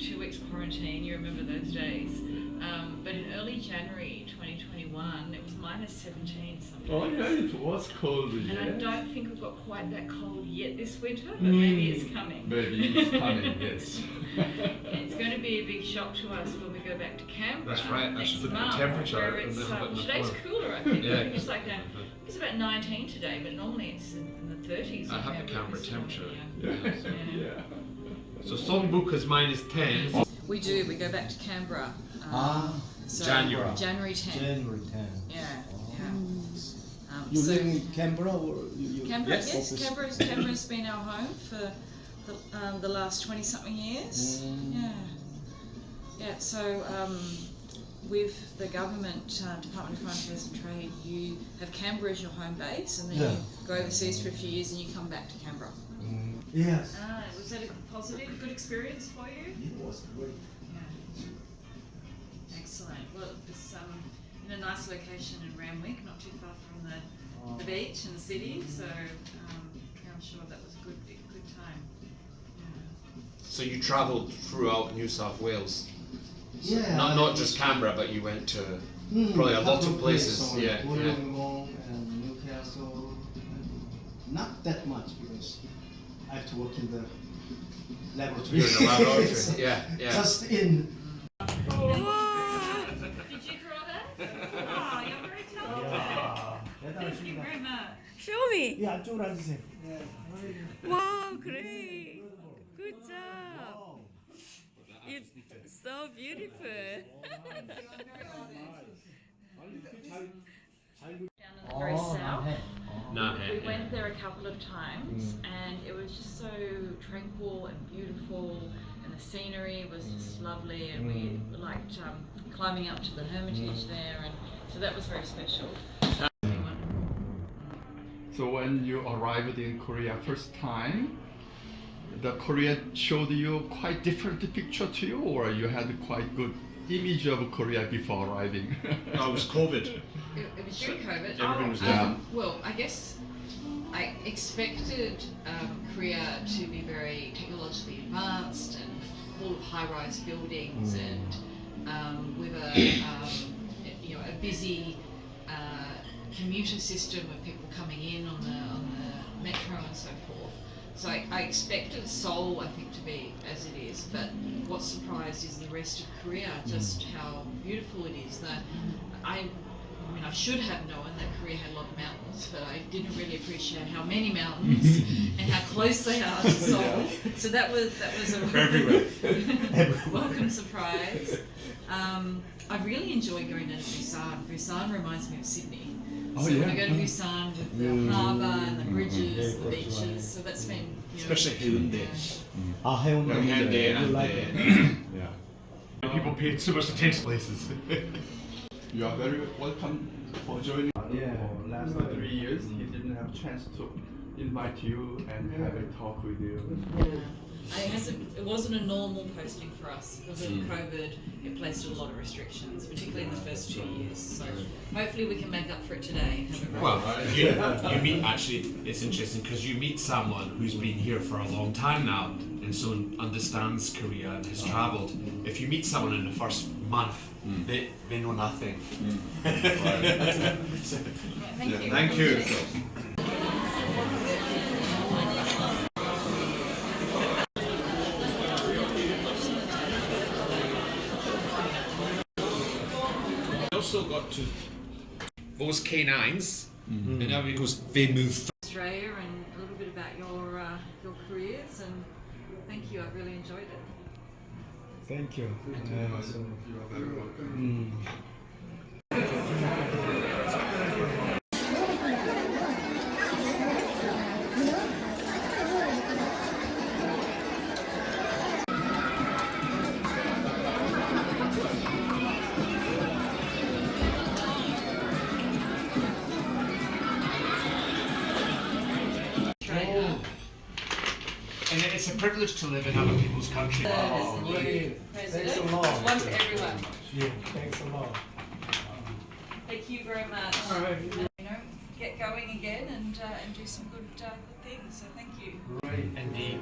2 weeks quarantine. You remember those days. But in early January 2021, it was minus 17 something. Oh yeah, it was cold. And Yes. I don't think we've got quite that cold yet this winter, but maybe it's coming. Maybe it's coming. Yes. It's going to be a big shock to us when we go back to Canberra. That's right. Next That's the month, temperature. where it's, And then today's cooler, I think. Yeah. I think it's like it's about 19 today, but normally it's in the 30s. I in have the Canberra Canberra this temperature. morning, Yeah. Yeah. Yeah. So Songbook is minus 10. We do. We go back to Canberra. So January. January 10. January 10. Yeah. Yeah. You so live in Canberra or you Canberra, yes. yes. Canberra's been our home for the last 20-something years. Yeah. Yeah. So with the government Department of Foreign Affairs and Trade, you have Canberra as your home base, and then you go overseas for a few years, and you come back to Canberra. Yes. Was that a positive, good experience for you? It was great. Yeah. Excellent. Well, it's in a nice location in Ramwick, not too far from the beach and the city. So I'm sure that was a good time. Yeah. So you travelled throughout New South Wales. Yeah. Not just Canberra, but you went to probably a lot of places. Yeah. Wollongong and Newcastle. Not that much because I have to work in the laboratory. You're in the laboratory. Yeah. Just in. Did you draw that? Oh, you're very talented. Thank you very much. Show me. 이 안쪽으로 앉으세요. Wow, great. Good job. It's so beautiful. Down in the very south. No, We went there a couple of times, and it was just so tranquil and beautiful, and the scenery was just lovely, and we liked climbing up to the hermitage there, and so that was very special. So when you arrived in Korea first time, the Korea showed you quite different picture to you, or you had quite good image of Korea before arriving? Oh, it was COVID. It was during COVID. Everything was down. Well, I guess I expected Korea to be very technologically advanced and full of high-rise buildings and with a busy commuter system of people coming in on the metro and so forth. So I expected Seoul, I think, to be as it is, but what surprised is the rest of Korea, just how beautiful it is. I should have known that Korea had a lot of mountains, but I didn't really appreciate how many mountains and how close they are to Seoul. So that was a welcome surprise. I really enjoyed going down to Busan. Busan reminds me of Sydney. So when I go to Busan with the harbour and the bridges, the beaches, so that's been Especially Hyundai. 해운대. and like it. yeah. People pay too much attention to places. You are very welcome for joining. Yeah. For last 3 years, he didn't have a chance to invite you and have a talk with you. It wasn't a normal posting for us because of COVID. It placed a lot of restrictions, particularly in the first 2 years. So hopefully we can make up for it today. And have a great Well, you meet, actually, it's interesting because you meet someone who's been here for a long time now and so understands Korea and has travelled. If you meet someone in the first month, they know nothing. Thank you. Thank you. Also got to those K9s, and everybody goes, they move. Australia and a little bit about your careers, and thank you. I really enjoyed it. Thank you. You are very welcome. And it's a privilege to live in other people's country. Thanks a lot. One for everyone. Yeah, thanks a lot. Thank you very much. All right. Get going again and do some good things. So thank you. And the